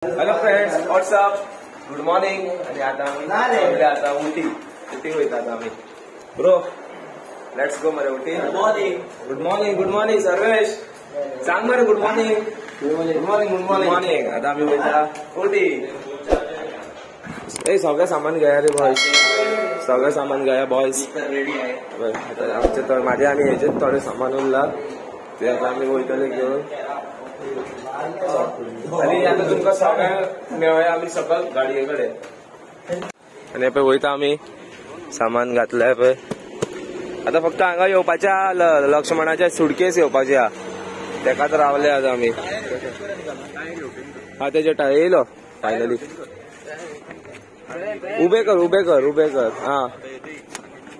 Hello friends, WhatsApp, good morning. आणि आता आम्ही आता उटी होईत आता आम्ही ब्रो. लेट्स गो मरे उटी. Good morning good morning Sarvesh. सांग बरं गुड मॉर्निंग. Good morning. आता आम्ही वयता उटी. ए सगळं सामान घ्या रे बॉयज, सगळं सामान घ्या बॉयज. आता आमचे तर माझे आणि ह्याचे थोडे सामान उरला ते आता आम्ही वयतले घेऊन. आणि आता तुमका सगळ्या मेळ्या आम्ही सकल गाडयेकडे. आणि पळय वयता आम्ही सामान घातलंय पळय. आता फक्त हांगा येवपाच्या लक्ष्मणाच्या सुटकेस येवपाची हा, तेकाच रावले आता आम्ही. हा तेजे येयलो फायनली. उबे कर. हा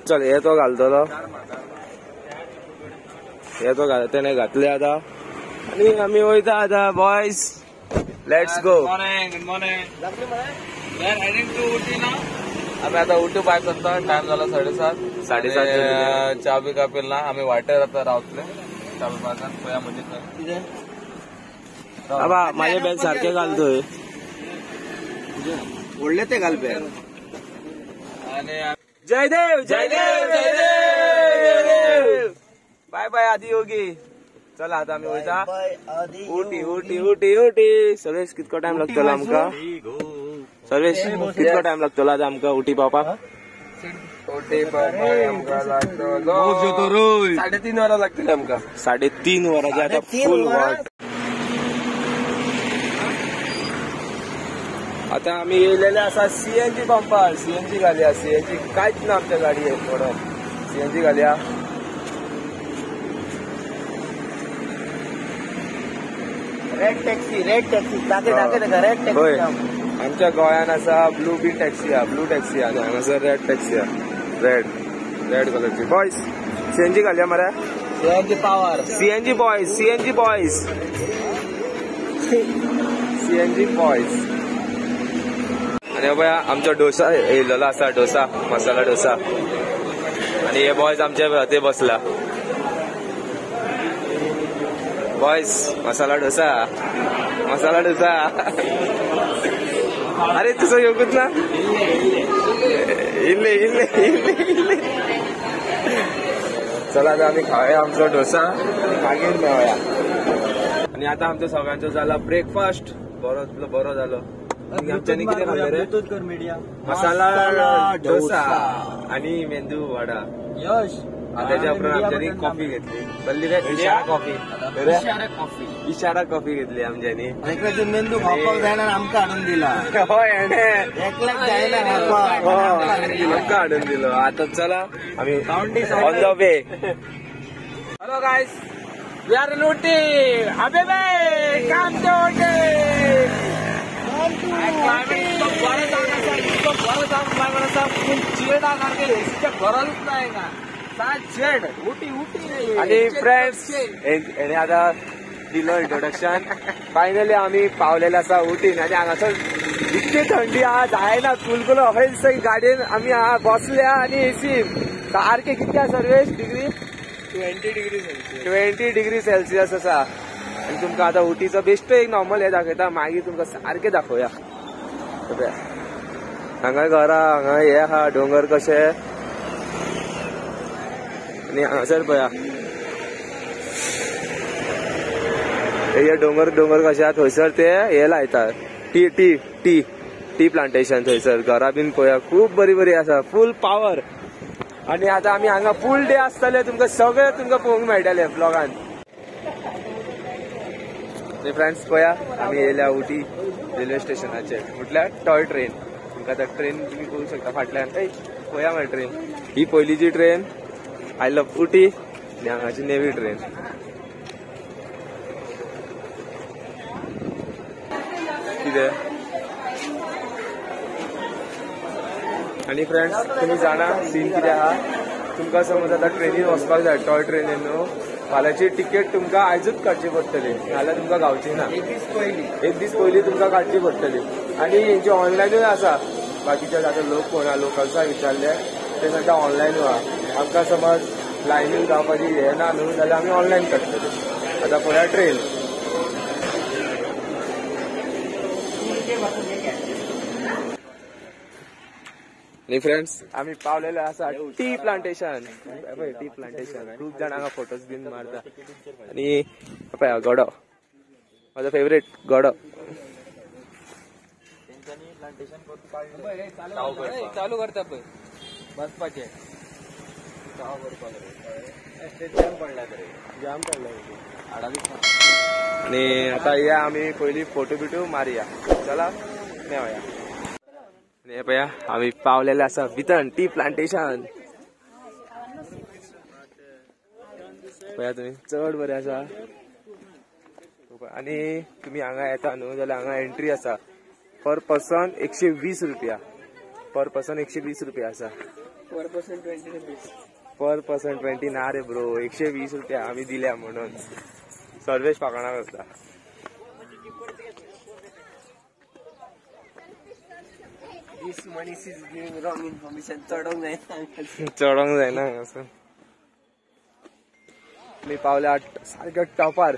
चल हे तो घालतलो, हे तो त्याने घातले आता. आणि आम्ही वयता आता boys. Let's go. Good morning. आम्ही आता उटी पाय करता. टाइम झाला 7:30. चहा बी का पिला आम्ही वाटेर आता रावतले. चहा बी पाजान पया म्हणजे बाबा माझे बॅग सारखे घालतोय. ओढले ते घाल बॅग. आणि जयदेव. बाय बाय आधी योगी. चला आता आम्ही वयता उटी. सर्वेश कितको टाइम लागतलो आमका? सर्वेश कितको टाइम लागतलो आता आमका उटी पावपाक? उटी पावपाक आमका लागतलो 3.5 वरां लागतली आमका. 3.5 वरांची आता फुल वाट. आता आम्ही येयलेले असा सीएनजी पंपार. सीएनजी घालया. सीएनजी कांयच ना आमच्या गाडयेक. थोडं सीएनजी घालया. रेड टॅक्सी दाखय रेड टॅक्सी. आमच्या गोंयान आसा ब्लू टॅक्सी आणि हांगासर रेड टॅक्सी हा. रेड कलरची. बॉयज सीएनजी घालया मरे. CNG boys. आणि पळय आमचो डोसा येयलेलो आसा. डोसा मसाला डोसा. आणि हे बॉयज आमचे ते बसला. बॉयज मसाला डोसा. अरे तुझं योगच ना. इल्ले. चला आता आम्ही खाऊया आमचा डोसा, मागीर मेळया. आणि आता आमच्या सगळ्यांचो झाला ब्रेकफास्ट. बरो जालो. आमच्यानी कितें खाल्लें रे? मसाला डोसा आणि मेंदू वडा. यश. त्याच्या उपरांत आमच्यानी कॉफी घेतली. बल्ली रे इशारा कॉफी घेतली आमच्यानी. मेंदू खावपाक जायना आमकां हाडून दिला. होय आमकां हाडून दिलो. आता चला आम्ही on the way. Hello guys, we are in Ooty. अबे बाय काम टू उटी. आणि फ्रेंड्स हेणे आता दिलो इंट्रोडक्शन. फायनली आम्ही पावलेले आसा उटीन. आणि हांगासर इतकी थंडी हा जायना. कुलकुलो हय गाडयेन आम्ही बसल्या. आणि एसी सारखे कितक्या सर्वेश डिग्री 20 डिग्री सेल्सियस आसा. आणि तुमकां आता उटीचो बेश्टो एक नॉर्मल हे दाखयता, मागीर तुमकां सारखे दाखोवया. हांगा घरा हांगा हे आहा डोंगर कशे. आणि हांगासर पळया हे डोंगर कशे आहा. थंयसर ते हे लायतात टी प्लांटेशन. थंयसर घरा बीन पळया खूप बरी आसा. Full power. आणि आता आम्ही हांगा फुल डे आसतले. तुमकां सगळे पळोवंक मेळटले ब्लॉगान. फ्रेंड्स पळया आम्ही येयल्या उटी रेल्वे स्टेशनाचेर. म्हटल्यार टॉय ट्रेन. तुमकां आतां ट्रेन तुम्ही पळोवंक शकता फाटल्यान. पळया मरे ट्रेन. ही पयलीची ट्रेन आय लव्ह उटी. आणि हांगाची नेवी ट्रेन. कितें. आणि फ्रेंड्स तुम्ही जाणा सीन कितें आहा. तुमकां समज आतां ट्रेनीन वचपाक जाय, टॉय ट्रेनीन न्हू, फाल्यांची तिकेट तुमकां आयजूच काडची पडटली. नाल्यार तुमकां गावची ना. एक दीस पयलीं तुमकां काडची पडटली. आणि हेंची ऑनलायनूय आसा. बाकीचे आतां लोक कोणा लोकल्सांक विचारले ते सांगता ऑनलायन व्हा. आमकां समज लायनीन जावपाची हे ना न्हू जाल्यार आमी ऑनलायन काडटली. आतां पळया ट्रेन. आणि फ्रेंड्स आम्ही पावलेलो असा टी प्लांटेशन. टी प्लांटेशन खूप जण हांगा फोटोज बीन मारता. आणि पळय गडो माझा फेवरेट गडो. चालू करता पळय बसपाचे जाम पडला. आणि आता या आम्ही पहिली फोटो बिटो मारूया. चला मेळया. आणि हे पळया आम्ही पावलेले असा भितर टी प्लांटेशन. पळया तुम्ही चढ बरें असा. आणि तुम्ही हांगा येता न्हू जाल्यार हांगा एंट्री असा पर पर्सन 120 रुपया. पर पर्सन 120 रुपया असा. पर पर्सन 20 रुपीज. पर पर्सन 20 ना रे ब्रो. 120 रुपया आम्ही दिल्या म्हणून. सर्वेश पाकणार असता. This money is giving wrong information. चढोंक जायना असं. मी पावल्या सारख्या टॉपार.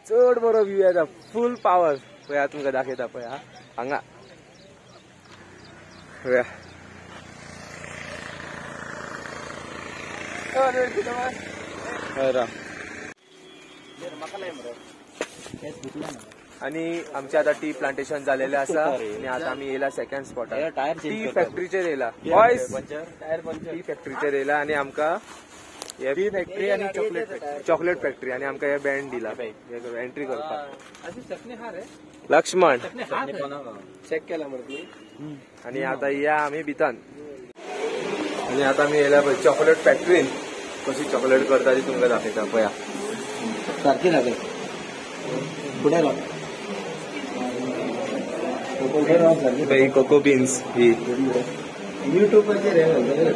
चढ बरो व्यू येता. Full power. पळया तुमकां दाखयता पळया हांगा. पळया आणि आमचे आता टी प्लांटेशन झालेले असा. आणि आता आम्ही येयला सेकंड स्पॉटार टी फॅक्टरीचेर येयला. टी फॅक्टरीचेर येयला आणि आमकां टी फॅक्टरी आणि चॉकलेट फॅक्टरी आणि आमकां हे बँड दिला एंट्री करपाक. लक्ष्मण चेक केला मरे. आणि आता या आम्ही भितान. आणि आता आम्ही येयला पळय चॉकलेट फॅक्टरीन कशी चॉकलेट करता ती तुमकां दाखयता पळया. सारखी लागेल पुढे लाव. कोको बीन्स ही युट्यूबचेर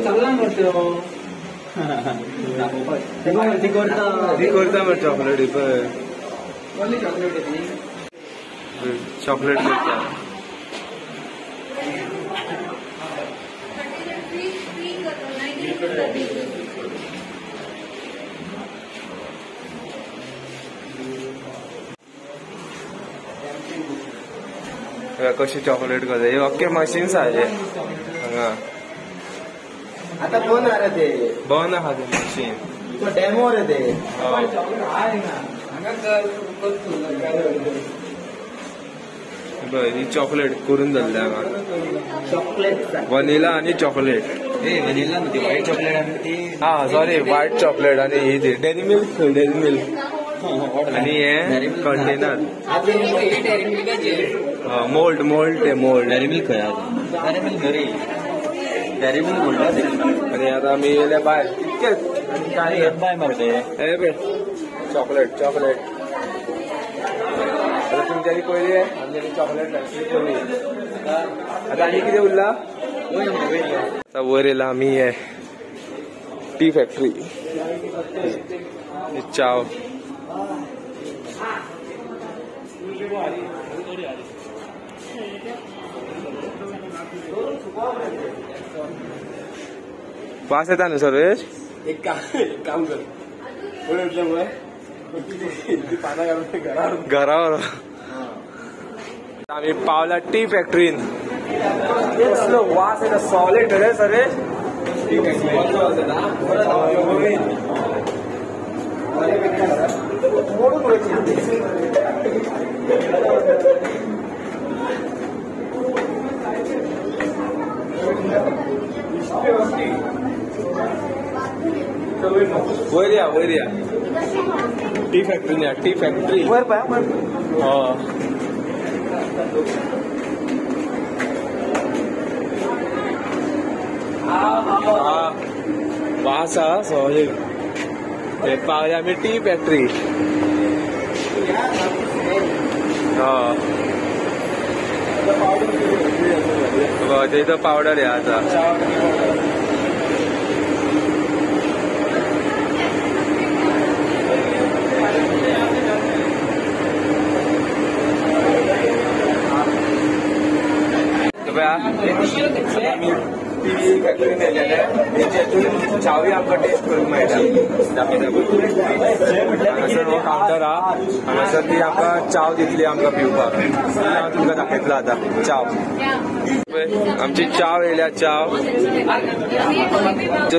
चांगला मरतो. ती करता मग चॉकलेट चॉकलेट करता. कशी चॉकलेट करता. हे अख्खे मशीन्स आहे हांगा. आता कोण आरे ते बन आहा ते मशीन. डेमो रे ते. ही चॉकलेट करून जाल्ले हांगा. चॉकलेट वनिला आणि चॉकलेट. वनिला न्हू ती व्हाईट चॉकलेट आणि ती. हा सॉरी व्हाईट चॉकलेट आणि ही ती डेरी मिल्क. आणि हे कंटेनर मोल्ड ते mould. Dairy milk dairy milk घरी डेरी मिल्क म्हणटा. आणि आता आम्ही येयले बाय इतकेच. आणि काय बाय मरते हे बे चॉकलेट. आता तुमच्यानी पयली आमच्यानी चॉकलेट फॅक्टरी पयली. आता आनी कितें उरला. आता वयर येयला आमी हे टी फॅक्टरी. चाव वास येता न्हू सर्वेश. एक काम कर पाना घालून घरावर. आम्ही पावला टी फॅक्टरीन. कसलो वास येता. सॉलिड रे सर्वेश. टी वयर या टी फॅक्टरी. टी फॅक्टरी वास आहा सॉलिड. हे पावले आम्ही टी फॅक्टरी. थंय पावडर हे आता. ती फॅक्टरी नेलेले तेतून चावी आमकां टेस्ट करूंक मेळटा हांगासर हो कावंटर आहा हांगासर ती आमकां चाव दितली आमकां पिवपाक हांव तुमकां दाखयतलो आतां चाव आमची चाव येयल्या चाव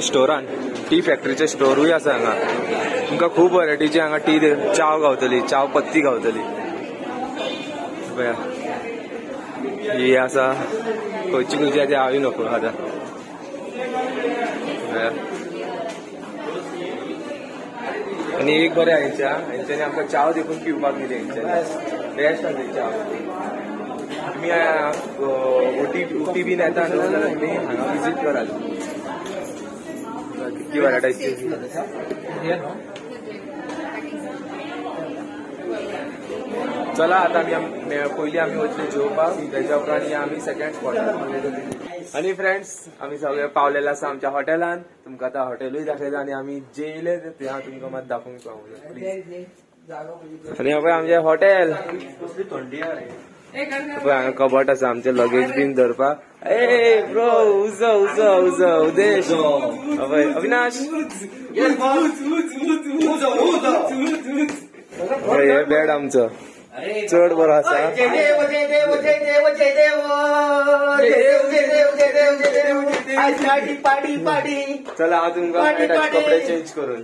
स्टोरान टी फॅक्टरीचे स्टोरूय आसा हांगा तुमकां खूब वरायटीची हांगा टी चाव गावतली चाव पत्ती गावतली पळया ही आसा खंयची खंयची ती हांव नको आतां आनी एक बरें हांच्यानी आमकां चाव देखून पिवपाक दिली हेंच्यांनी बेस्ट आसा चाव तुमी उटी बीन येता न्हू जाल्यार तुमी हांगा विजीट करात कितली वरायटीची चला आता पयलीं आमी वतले जेवपाक तेच्या उपरांत आमी सेकंड स्पॉटार आनी फ्रेंड्स आमी सगळे पावलेले आसा आमच्या हॉटेलान तुमकां आतां हॉटेलूय दाखयता आनी आमी जेयले ते हांव तुमकां मात दाखोवंक पावूं आनी पळय आमचें हॉटेल थंडी पळय हांगा कबट आसा आमचें लगेज बीन धरपाक ए ब्रो उजो उजो उजो उदेश पळय अविनाश हे बेड आमचो चड बरो आसा चला हांव तुमकां कपडे चेंज करून